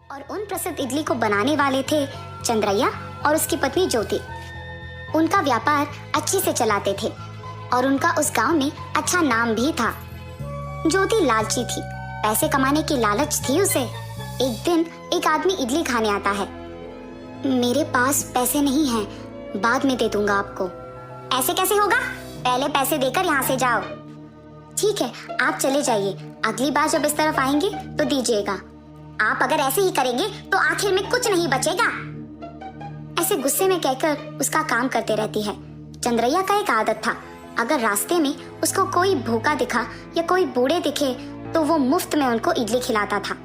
और उन प्रसिद्ध इडली को बनाने वाले थे चंद्रैया और उसकी पत्नी ज्योति। उनका व्यापार अच्छे से चलाते थे और उनका उस गांव में अच्छा नाम भी था। ज्योति लालची थी, पैसे कमाने की लालच थी उसे। एक दिन एक आदमी इडली खाने आता है। मेरे पास पैसे नहीं हैं, बाद में दे दूंगा आपको। ऐसे कैसे होगा? पहले पैसे देकर यहाँ से जाओ। ठीक है, आप चले जाइए, अगली बार जब इस तरफ आएंगे तो दीजिएगा। आप अगर ऐसे ही करेंगे तो आखिर में कुछ नहीं बचेगा। ऐसे गुस्से में कहकर उसका काम करते रहती है। चंद्रैया का एक आदत था, अगर रास्ते में उसको कोई भूखा दिखा या कोई बूढ़े दिखे तो वो मुफ्त में उनको इडली खिलाता था।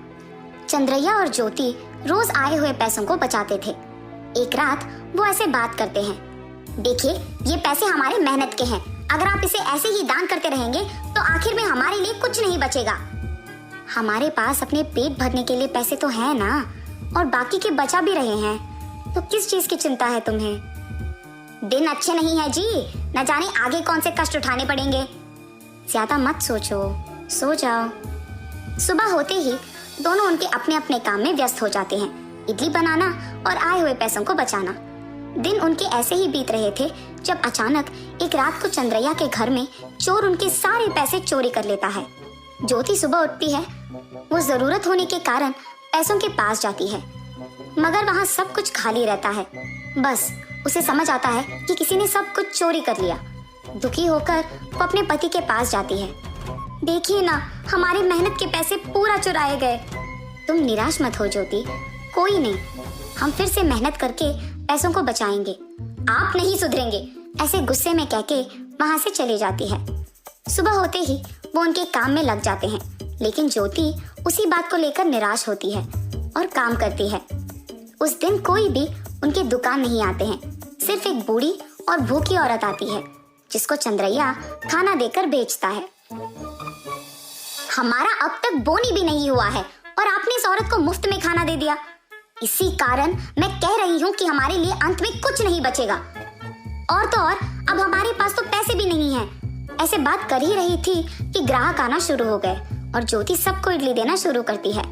चंद्रैया और ज्योति रोज आए हुए पैसों को बचाते थे। एक रात वो ऐसे बात करते हैं, देखिए ये पैसे हमारे मेहनत के हैं, अगर आप इसे ऐसे ही दान करते रहेंगे तो आखिर में हमारे लिए कुछ नहीं बचेगा। हमारे पास अपने पेट भरने के लिए पैसे तो हैं ना, और बाकी के बचा भी रहे हैं, तो किस चीज की चिंता है तुम्हें? दिन अच्छे नहीं है जी, न जाने आगे कौन से कष्ट उठाने पड़ेंगे। ज्यादा मत सोचो, सो जाओ। सुबह होते ही दोनों उनके अपने अपने काम में व्यस्त हो जाते हैं, इडली बनाना और आए हुए पैसों को बचाना। दिन उनके ऐसे ही बीत रहे थे जब अचानक एक रात को चंद्रैया के घर में चोर उनके सारे पैसे चोरी कर लेता है। ज्योति सुबह उठती है, वो जरूरत होने के कारण पैसों के पास जाती है, मगर वहाँ सब कुछ खाली रहता है। बस उसे समझ आता है कि किसी ने सब कुछ चोरी कर लिया। दुखी होकर वो अपने पति के पास जाती है। देखिए ना, हमारे मेहनत के पैसे पूरा चुराए गए। तुम निराश मत हो ज्योति, कोई नहीं, हम फिर से मेहनत करके पैसों को बचाएंगे। आप नहीं सुधरेंगे, ऐसे गुस्से में कहके वहाँ से चली जाती है। सुबह होते ही वो उनके काम में लग जाते हैं, लेकिन ज्योति उसी बात को लेकर निराश होती है और काम करती है। उस दिन कोई भी उनकी दुकान नहीं आते हैं, सिर्फ एक बूढ़ी और भूखी औरत आती है जिसको चंद्रैया खाना देकर बेचता है। हमारा अब तक बोनी भी नहीं हुआ है और आपने इस औरत को मुफ्त में खाना दे दिया। इसी कारण मैं कह रही हूँ कि हमारे लिए अंत में कुछ नहीं बचेगा। और तो और अब हमारे पास तो पैसे भी नहीं हैं। ऐसे बात कर ही रही थी कि ग्राहक आना शुरू हो गए और ज्योति सबको इडली देना शुरू करती है।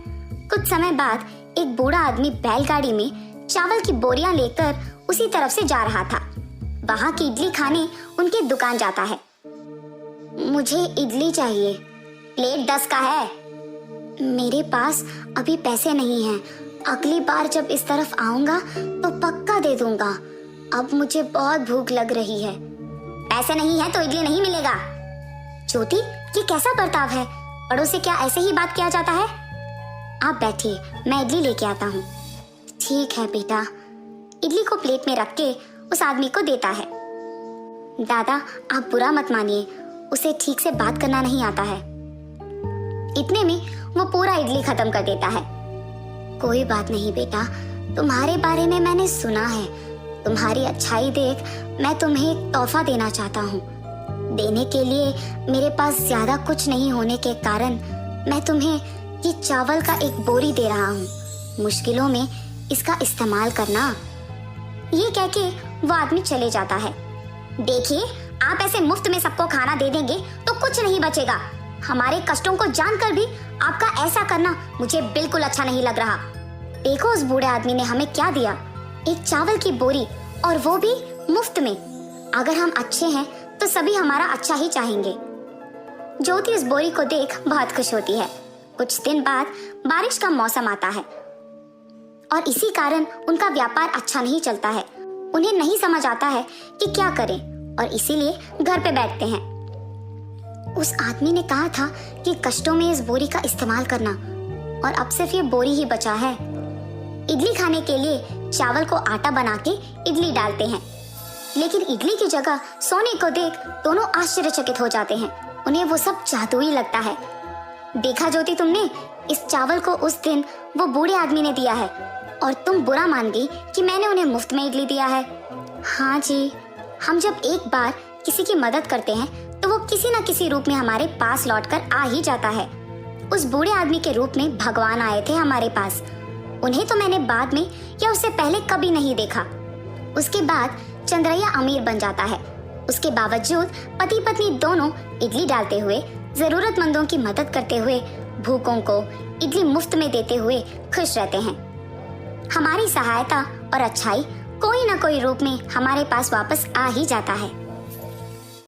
कुछ समय बाद एक बूढ़ा आदमी बैलगाड़ी में चावल की बोरियां लेकर उसी तरफ से जा रहा था। वहां की इडली खाने उनके दुकान जाता है। मुझे इडली चाहिए, प्लेट 10 का है। मेरे पास अभी पैसे नहीं हैं, अगली बार जब इस तरफ आऊंगा तो पक्का दे दूंगा। अब मुझे बहुत भूख लग रही है। पैसे नहीं है तो इडली नहीं मिलेगा। ज्योति, ये कैसा बर्ताव है? बड़ों से क्या ऐसे ही बात किया जाता है? आप बैठिए, मैं इडली लेके आता हूँ। ठीक है बेटा। इडली को प्लेट में रख के उस आदमी को देता है। दादा, आप बुरा मत मानिए, उसे ठीक से बात करना नहीं आता है। इतने में वो पूरा इडली खत्म कर देता है। कोई बात नहीं बेटा, तुम्हारे बारे में मैंने सुना है। तुम्हारी अच्छाई देख मैं तुम्हें एक तोहफा देना चाहता हूँ। देने के लिए मेरे पास ज्यादा कुछ नहीं होने के कारण मैं तुम्हें ये चावल का एक बोरी दे रहा हूँ। मुश्किलों में इसका इस्तेमाल करना। ये कह के वो आदमी चले जाता है। देखिए, आप ऐसे मुफ्त में सबको खाना दे देंगे तो कुछ नहीं बचेगा। हमारे कष्टों को जानकर भी आपका ऐसा करना मुझे बिल्कुल अच्छा नहीं लग रहा। देखो उस बूढ़े आदमी ने हमें क्या दिया, एक चावल की बोरी, और वो भी मुफ्त में। अगर हम अच्छे हैं तो सभी हमारा अच्छा ही चाहेंगे। ज्योति उस बोरी को देख बहुत खुश होती है। कुछ दिन बाद बारिश का मौसम आता है और इसी कारण उनका व्यापार अच्छा नहीं चलता है। उन्हें नहीं समझ आता है कि क्या करें और इसीलिए घर पे बैठते हैं। उस आदमी ने कहा था कि कष्टों में इस बोरी का इस्तेमाल करना, और अब सिर्फ ये बोरी ही बचा है। इडली खाने के लिए चावल को आटा बना के इडली डालते हैं, लेकिन इडली की जगह सोने को देख दोनों आश्चर्यचकित हो जाते हैं। उन्हें वो सब जादुई लगता है। देखा ज्योति, तुमने इस चावल को उस दिन वो बूढ़े आदमी ने दिया है और तुम बुरा मान गई कि मैंने उन्हें मुफ्त में इडली दिया है। हाँ जी, हम जब एक बार किसी की मदद करते हैं तो वो किसी न किसी रूप में हमारे पास लौटकर आ ही जाता है। उस बूढ़े आदमी के रूप में भगवान आए थे हमारे पास। उन्हें तो मैंने बाद में या उससे पहले कभी नहीं देखा। उसके बाद चंद्रैया अमीर बन जाता है। उसके बावजूद पति पत्नी दोनों इडली डालते हुए, जरूरतमंदों की मदद करते हुए भूखों को इडली मुफ्त में देते हुए खुश रहते हैं। हमारी सहायता और अच्छाई कोई ना कोई रूप में हमारे पास वापस आ ही जाता है।